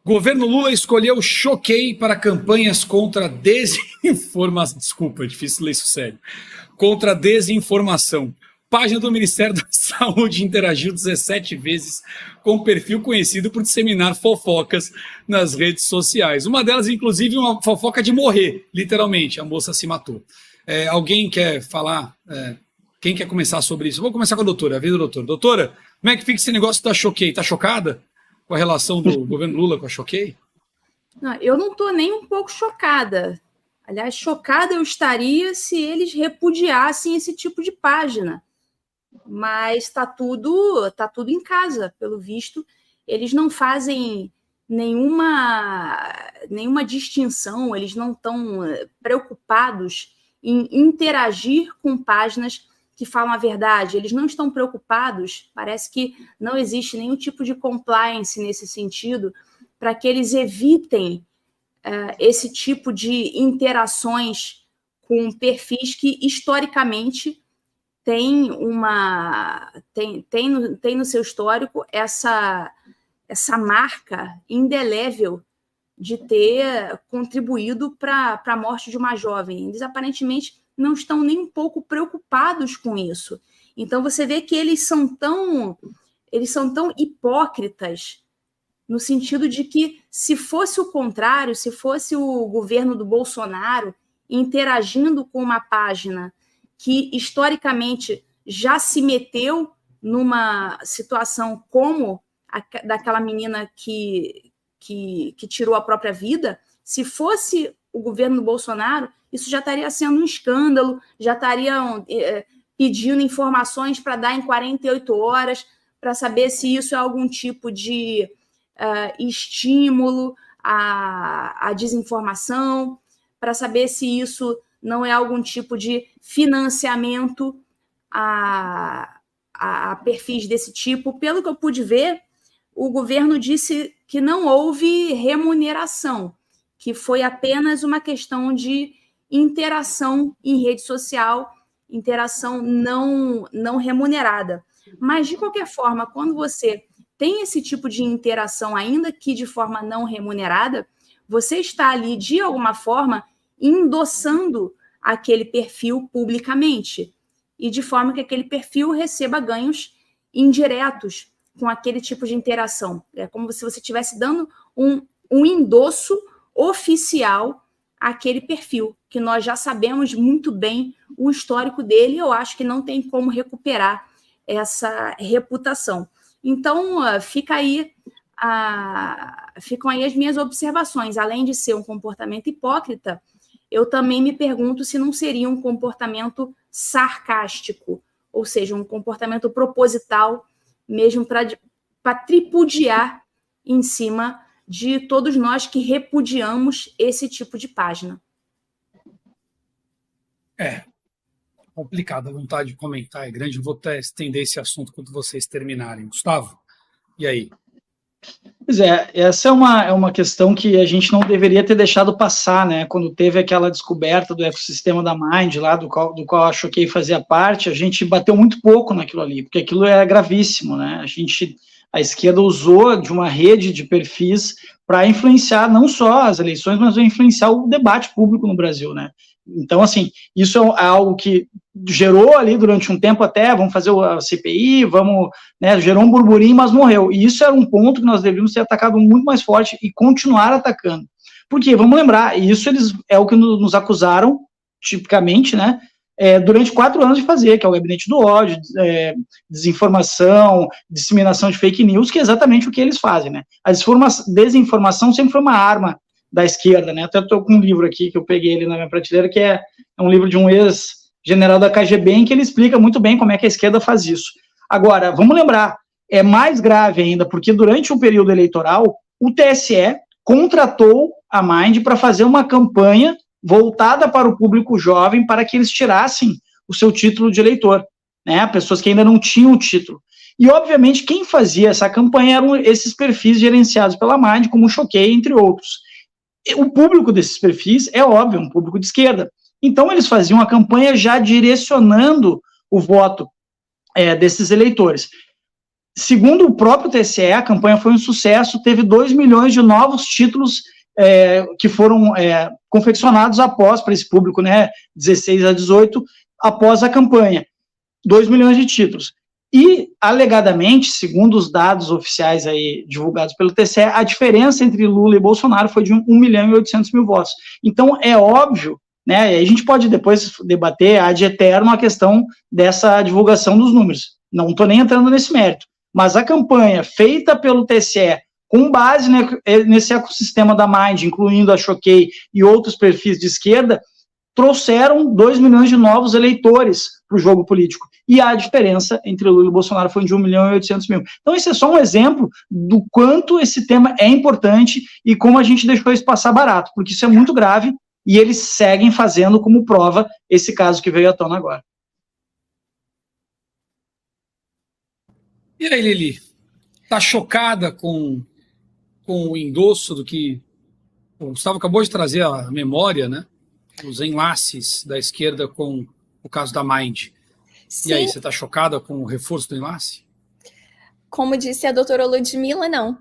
Governo Lula escolheu Choquei para campanhas contra desinformação. Desculpa, é difícil ler isso sério. Contra desinformação. Página do Ministério da Saúde interagiu 17 vezes com um perfil conhecido por disseminar fofocas nas redes sociais. Uma delas, inclusive, uma fofoca de morrer, literalmente. A moça se matou. Alguém quer falar? Quem quer começar sobre isso? Vou começar com a doutora. A vida, doutora. Doutora, como é que fica esse negócio da Choquei? Está chocada com a relação do governo Lula com a Choquei? Não, eu não estou nem um pouco chocada. Aliás, chocada eu estaria se eles repudiassem esse tipo de página. Mas está tudo em casa, pelo visto. Eles não fazem nenhuma distinção, eles não estão preocupados em interagir com páginas que falam a verdade. Eles não estão preocupados, parece que não existe nenhum tipo de compliance nesse sentido, para que eles evitem esse tipo de interações com perfis que, historicamente, tem no seu histórico essa marca indelével de ter contribuído para a morte de uma jovem. Eles aparentemente não estão nem um pouco preocupados com isso. Então você vê que eles são tão hipócritas, no sentido de que, se fosse o contrário, se fosse o governo do Bolsonaro interagindo com uma página que historicamente já se meteu numa situação como daquela menina que tirou a própria vida, se fosse o governo do Bolsonaro, isso já estaria sendo um escândalo, já estariam pedindo informações para dar em 48 horas, para saber se isso é algum tipo de estímulo à desinformação, para saber se isso não é algum tipo de financiamento a perfis desse tipo. Pelo que eu pude ver, o governo disse que não houve remuneração, que foi apenas uma questão de interação em rede social, interação não remunerada. Mas, de qualquer forma, quando você tem esse tipo de interação, ainda que de forma não remunerada, você está ali, de alguma forma, endossando aquele perfil publicamente, e de forma que aquele perfil receba ganhos indiretos com aquele tipo de interação. É como se você estivesse dando um endosso oficial àquele perfil, que nós já sabemos muito bem o histórico dele, e eu acho que não tem como recuperar essa reputação. Então, ficam aí as minhas observações. Além de ser um comportamento hipócrita, eu também me pergunto se não seria um comportamento sarcástico, ou seja, um comportamento proposital, mesmo para tripudiar em cima de todos nós que repudiamos esse tipo de página. Complicado, a vontade de comentar é grande. Vou até estender esse assunto quando vocês terminarem. Gustavo, e aí? Pois é, essa é uma questão que a gente não deveria ter deixado passar, né? Quando teve aquela descoberta do ecossistema da Mind, lá do qual a Choquei fazia parte, a gente bateu muito pouco naquilo ali, porque aquilo é gravíssimo, né? A esquerda usou de uma rede de perfis para influenciar não só as eleições, mas influenciar o debate público no Brasil, né? Então, assim, isso é algo que gerou ali durante um tempo até, vamos fazer a CPI, né, gerou um burburinho, mas morreu. E isso era um ponto que nós deveríamos ter atacado muito mais forte e continuar atacando. Por quê? Vamos lembrar, isso é o que nos acusaram, tipicamente, né, durante 4 anos de fazer, que é o gabinete do ódio, desinformação, disseminação de fake news, que é exatamente o que eles fazem, né. A desinformação sempre foi uma arma da esquerda, né, até estou com um livro aqui, que eu peguei ele na minha prateleira, que é um livro de um ex-general da KGB, em que ele explica muito bem como é que a esquerda faz isso. Agora, vamos lembrar, é mais grave ainda, porque durante o período eleitoral, o TSE contratou a Mind para fazer uma campanha voltada para o público jovem, para que eles tirassem o seu título de eleitor, né, pessoas que ainda não tinham o título. E, obviamente, quem fazia essa campanha eram esses perfis gerenciados pela Mind, como o Choquei, entre outros. O público desses perfis é óbvio, um público de esquerda. Então, eles faziam a campanha já direcionando o voto desses eleitores. segundo o próprio TSE, a campanha foi um sucesso, teve 2 milhões de novos títulos que foram confeccionados após, para esse público, né, 16 a 18, após a campanha. 2 milhões de títulos. E, alegadamente, segundo os dados oficiais aí divulgados pelo TSE, a diferença entre Lula e Bolsonaro foi de 1 milhão e 800 mil votos. Então, é óbvio, né, e a gente pode depois debater ad eterno a questão dessa divulgação dos números. Não estou nem entrando nesse mérito. Mas a campanha feita pelo TSE, com base nesse ecossistema da Mind, incluindo a Choquei e outros perfis de esquerda, trouxeram 2 milhões de novos eleitores para o jogo político. E a diferença entre Lula e Bolsonaro foi de 1 milhão e 800 mil. Então, esse é só um exemplo do quanto esse tema é importante e como a gente deixou isso passar barato, porque isso é muito grave e eles seguem fazendo como prova esse caso que veio à tona agora. E aí, Lili? Está chocada com o endosso do que o Gustavo acabou de trazer à memória, né? Os enlaces da esquerda com o caso da Mind. Sim. E aí, você está chocada com o reforço do enlace? Como disse a doutora Ludmila, não.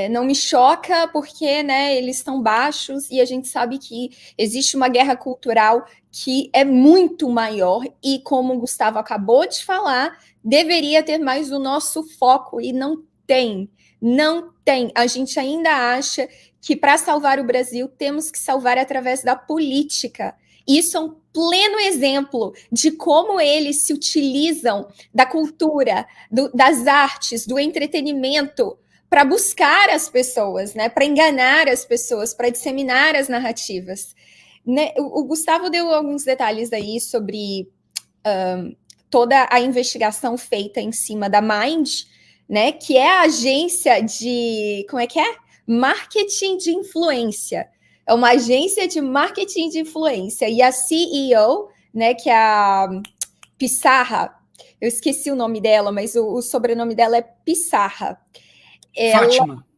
Não me choca porque, né, eles estão baixos e a gente sabe que existe uma guerra cultural que é muito maior e, como o Gustavo acabou de falar, deveria ter mais o nosso foco e não tem. Não tem. A gente ainda acha que para salvar o Brasil temos que salvar através da política. Isso é um pleno exemplo de como eles se utilizam da cultura, das artes, do entretenimento para buscar as pessoas, né? Para enganar as pessoas, para disseminar as narrativas. Né? O Gustavo deu alguns detalhes aí sobre toda a investigação feita em cima da Mind, né? Que é a agência de... Como é que é? Marketing de influência. É uma agência de marketing de influência. E a CEO, né, que é a Pissarra, eu esqueci o nome dela, mas o sobrenome dela é Pissarra.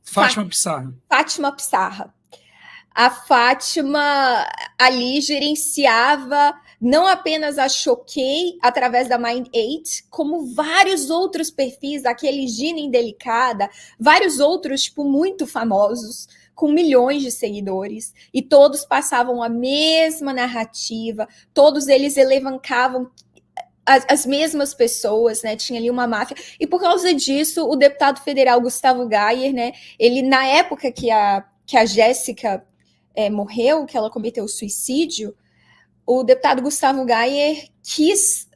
Fátima Pissarra. Fátima Pissarra. A Fátima ali gerenciava não apenas a Choquei através da Mind8, como vários outros perfis, aquele Gina Indelicada, vários outros, tipo, muito famosos, com milhões de seguidores, e todos passavam a mesma narrativa, todos eles elevancavam as mesmas pessoas, né? Tinha ali uma máfia, e por causa disso, o deputado federal Gustavo Gayer, né? Ele, na época que a Jéssica morreu, que ela cometeu suicídio, o deputado Gustavo Gayer quis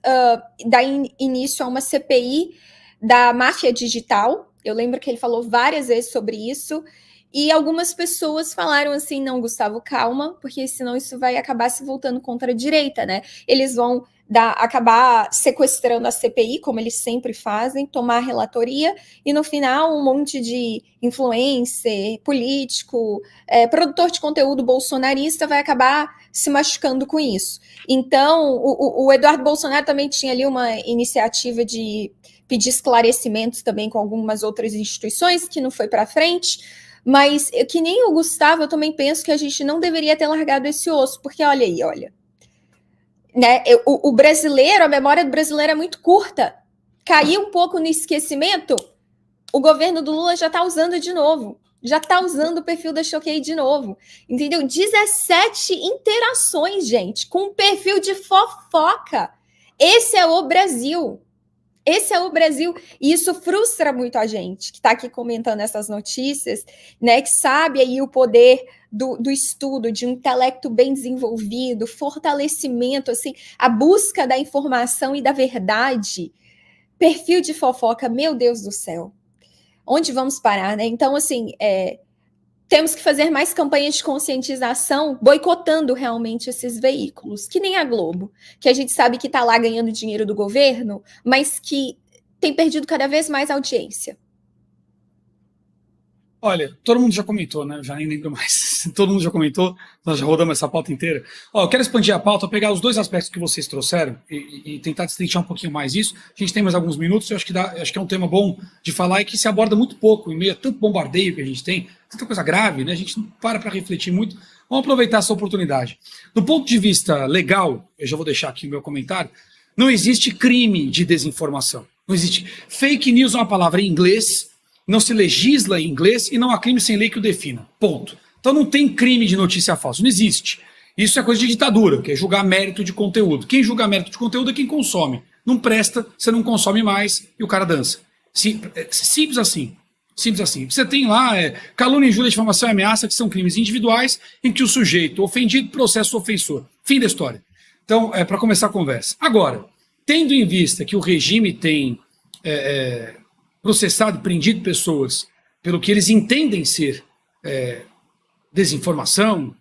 dar início a uma CPI da máfia digital. Eu lembro que ele falou várias vezes sobre isso, e algumas pessoas falaram assim, não, Gustavo, calma, porque senão isso vai acabar se voltando contra a direita, né? Eles vão acabar sequestrando a CPI, como eles sempre fazem, tomar a relatoria, e no final um monte de influencer, político, produtor de conteúdo bolsonarista vai acabar se machucando com isso. Então, o Eduardo Bolsonaro também tinha ali uma iniciativa de pedir esclarecimentos também com algumas outras instituições, que não foi para frente, mas que nem o Gustavo, eu também penso que a gente não deveria ter largado esse osso, porque olha aí, olha, né, o brasileiro, a memória do brasileiro é muito curta. Caiu um pouco no esquecimento, o governo do Lula já está usando de novo. Já está usando o perfil da Choquei de novo. Entendeu? 17 interações, gente, com um perfil de fofoca. Esse é o Brasil. Esse é o Brasil. E isso frustra muito a gente, que está aqui comentando essas notícias, né, que sabe aí o poder do estudo, de um intelecto bem desenvolvido, fortalecimento, assim, a busca da informação e da verdade. Perfil de fofoca, meu Deus do céu. Onde vamos parar, né? Então, assim, temos que fazer mais campanhas de conscientização, boicotando realmente esses veículos, que nem a Globo, que a gente sabe que está lá ganhando dinheiro do governo, mas que tem perdido cada vez mais audiência. Olha, todo mundo já comentou, né? Já nem lembro mais. Todo mundo já comentou, nós já rodamos essa pauta inteira. Eu quero expandir a pauta, pegar os dois aspectos que vocês trouxeram e tentar destrinchar um pouquinho mais isso. A gente tem mais alguns minutos, eu acho que é um tema bom de falar e que se aborda muito pouco, em meio a tanto bombardeio que a gente tem, tanta coisa grave, né? A gente não para refletir muito. Vamos aproveitar essa oportunidade. Do ponto de vista legal, eu já vou deixar aqui o meu comentário, não existe crime de desinformação. Não existe. Fake news é uma palavra em inglês, não se legisla em inglês e não há crime sem lei que o defina. Ponto. Então não tem crime de notícia falsa, não existe. Isso é coisa de ditadura, que é julgar mérito de conteúdo. Quem julga mérito de conteúdo é quem consome. Não presta, você não consome mais e o cara dança. Simples assim. Simples assim. Você tem lá calúnia, injúria, difamação e ameaça, que são crimes individuais em que o sujeito ofendido processa o ofensor. Fim da história. Então, para começar a conversa. Agora, tendo em vista que o regime tem processado e prendido pessoas pelo que eles entendem ser desinformação,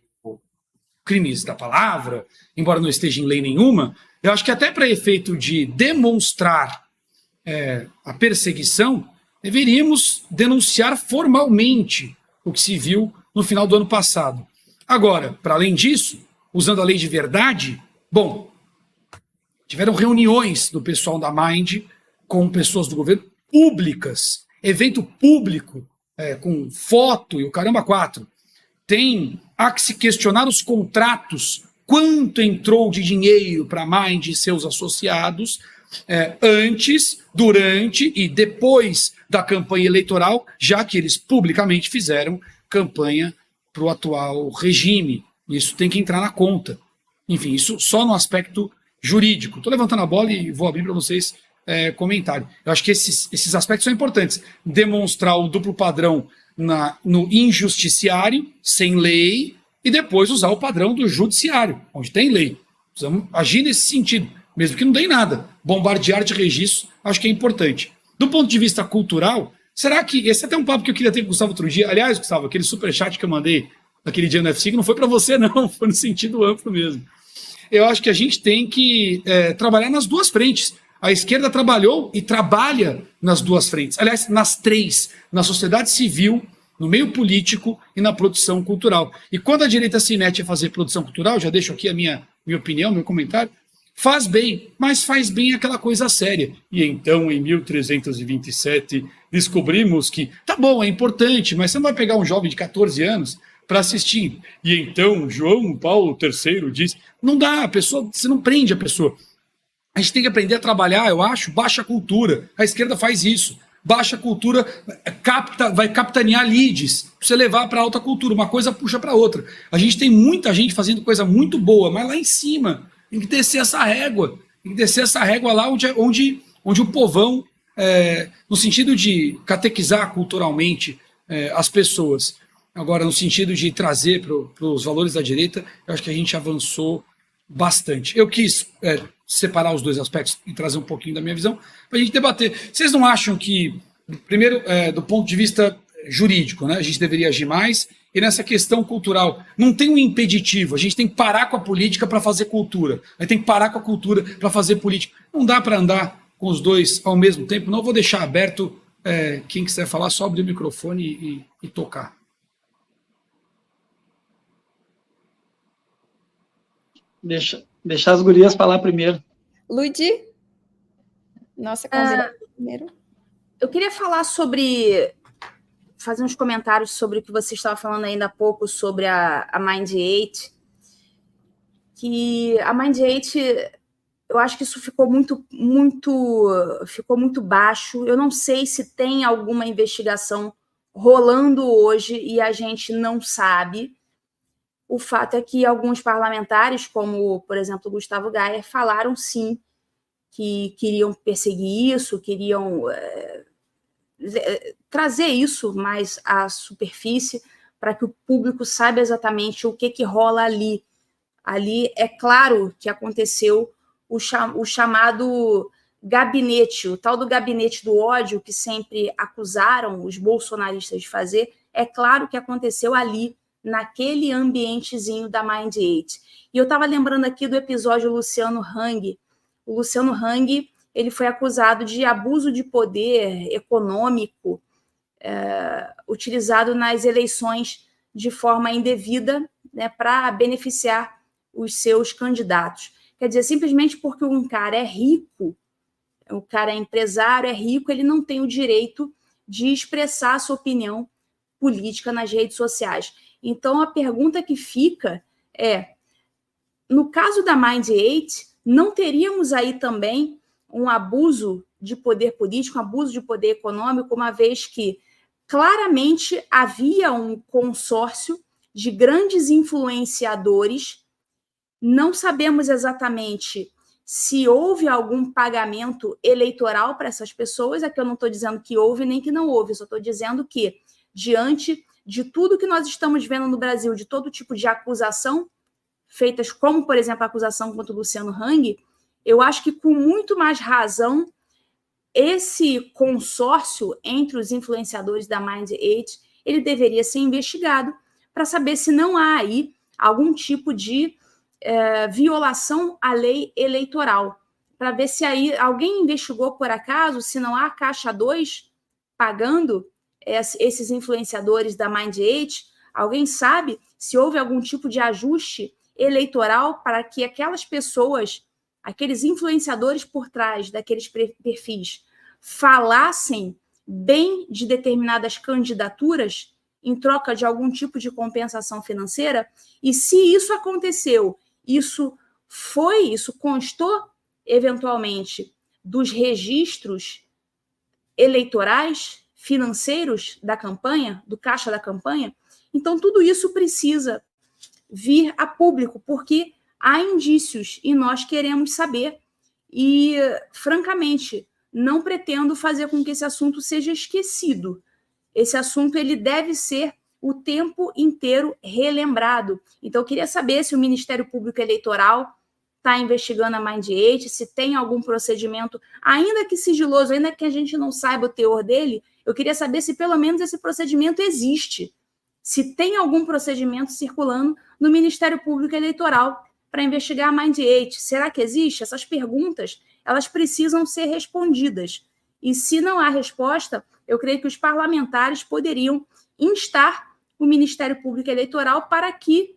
crimes da palavra, embora não esteja em lei nenhuma, eu acho que até para efeito de demonstrar a perseguição, deveríamos denunciar formalmente o que se viu no final do ano passado. Agora, para além disso, usando a lei de verdade, bom, tiveram reuniões do pessoal da Mind com pessoas do governo públicas, evento público, com foto e o caramba 4. Há que se questionar os contratos, quanto entrou de dinheiro para a Mind e seus associados, antes, durante e depois da campanha eleitoral, já que eles publicamente fizeram campanha para o atual regime. Isso tem que entrar na conta. Enfim, isso só no aspecto jurídico. Estou levantando a bola e vou abrir para vocês comentário. Eu acho que esses aspectos são importantes. Demonstrar o duplo padrão no injusticiário, sem lei, e depois usar o padrão do judiciário, onde tem lei. Precisamos agir nesse sentido, mesmo que não dê nada. Bombardear de registros, acho que é importante. Do ponto de vista cultural, será que... Esse é até um papo que eu queria ter com o Gustavo outro dia. Aliás, Gustavo, aquele superchat que eu mandei naquele dia no F5 não foi para você, não. Foi no sentido amplo mesmo. Eu acho que a gente tem que trabalhar nas duas frentes. A esquerda trabalhou e trabalha nas duas frentes. Aliás, nas três. Na sociedade civil, no meio político e na produção cultural. E quando a direita se mete a fazer produção cultural, já deixo aqui a minha opinião, meu comentário, faz bem, mas faz bem aquela coisa séria. E então, em 1327, descobrimos que, tá bom, é importante, mas você não vai pegar um jovem de 14 anos para assistir. E então, João Paulo III diz, não dá, a pessoa, você não prende a pessoa. A gente tem que aprender a trabalhar, eu acho, baixa cultura. A esquerda faz isso. Baixa cultura vai capitanear leads para você levar para alta cultura. Uma coisa puxa para outra. A gente tem muita gente fazendo coisa muito boa, mas lá em cima tem que descer essa régua. Tem que descer essa régua lá onde o povão, no sentido de catequizar culturalmente as pessoas. Agora, no sentido de trazer para os valores da direita, eu acho que a gente avançou bastante. Eu quis separar os dois aspectos e trazer um pouquinho da minha visão para a gente debater. Vocês não acham que, primeiro, do ponto de vista jurídico, né, a gente deveria agir mais, e nessa questão cultural, não tem um impeditivo, a gente tem que parar com a política para fazer cultura, a gente tem que parar com a cultura para fazer política. Não dá para andar com os dois ao mesmo tempo, não. Eu vou deixar aberto, quem quiser falar, só abrir o microfone e tocar. Deixar as gurias falar primeiro. Ludi? Nossa, convidada primeiro. Eu queria falar fazer uns comentários sobre o que você estava falando ainda há pouco sobre a Mind8, que a Mind8, eu acho que isso ficou ficou muito baixo. Eu não sei se tem alguma investigação rolando hoje e a gente não sabe. O fato é que alguns parlamentares, como, por exemplo, Gustavo Gayer, falaram sim que queriam perseguir isso, queriam trazer isso mais à superfície para que o público saiba exatamente o que rola ali. Ali é claro que aconteceu o chamado gabinete, o tal do gabinete do ódio que sempre acusaram os bolsonaristas de fazer. É claro que aconteceu ali, naquele ambientezinho da Mind8. E eu estava lembrando aqui do episódio Luciano Hang. O Luciano Hang, ele foi acusado de abuso de poder econômico utilizado nas eleições de forma indevida, né, para beneficiar os seus candidatos. Quer dizer, simplesmente porque um cara é rico, o cara é empresário, é rico, ele não tem o direito de expressar a sua opinião política nas redes sociais. Então, a pergunta que fica é, no caso da Mind8, não teríamos aí também um abuso de poder político, um abuso de poder econômico, uma vez que claramente havia um consórcio de grandes influenciadores. Não sabemos exatamente se houve algum pagamento eleitoral para essas pessoas. Aqui eu não estou dizendo que houve nem que não houve, só estou dizendo que, diante de tudo que nós estamos vendo no Brasil, de todo tipo de acusação, feitas como, por exemplo, a acusação contra o Luciano Hang, eu acho que com muito mais razão esse consórcio entre os influenciadores da Mind8, ele deveria ser investigado para saber se não há aí algum tipo de violação à lei eleitoral, para ver se aí alguém investigou por acaso, se não há Caixa 2 pagando esses influenciadores da Mind8. Alguém sabe se houve algum tipo de ajuste eleitoral para que aquelas pessoas, aqueles influenciadores por trás daqueles perfis, falassem bem de determinadas candidaturas em troca de algum tipo de compensação financeira? E se isso aconteceu, isso constou eventualmente dos registros eleitorais, financeiros da campanha, do caixa da campanha, então tudo isso precisa vir a público, porque há indícios e nós queremos saber. E, francamente, não pretendo fazer com que esse assunto seja esquecido. Esse assunto ele deve ser o tempo inteiro relembrado. Então, eu queria saber se o Ministério Público Eleitoral está investigando a Mind8, se tem algum procedimento, ainda que sigiloso, ainda que a gente não saiba o teor dele, eu queria saber se pelo menos esse procedimento existe, se tem algum procedimento circulando no Ministério Público Eleitoral para investigar a Mind8. Será que existe? Essas perguntas, elas precisam ser respondidas. E se não há resposta, eu creio que os parlamentares poderiam instar o Ministério Público Eleitoral para que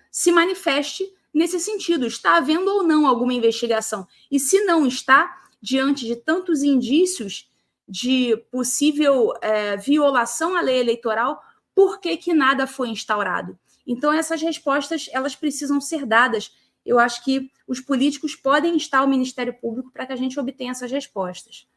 se manifeste nesse sentido. Está havendo ou não alguma investigação? E se não está, diante de tantos indícios de possível violação à lei eleitoral, por que nada foi instaurado? Então, essas respostas, elas precisam ser dadas. Eu acho que os políticos podem instar o Ministério Público para que a gente obtenha essas respostas.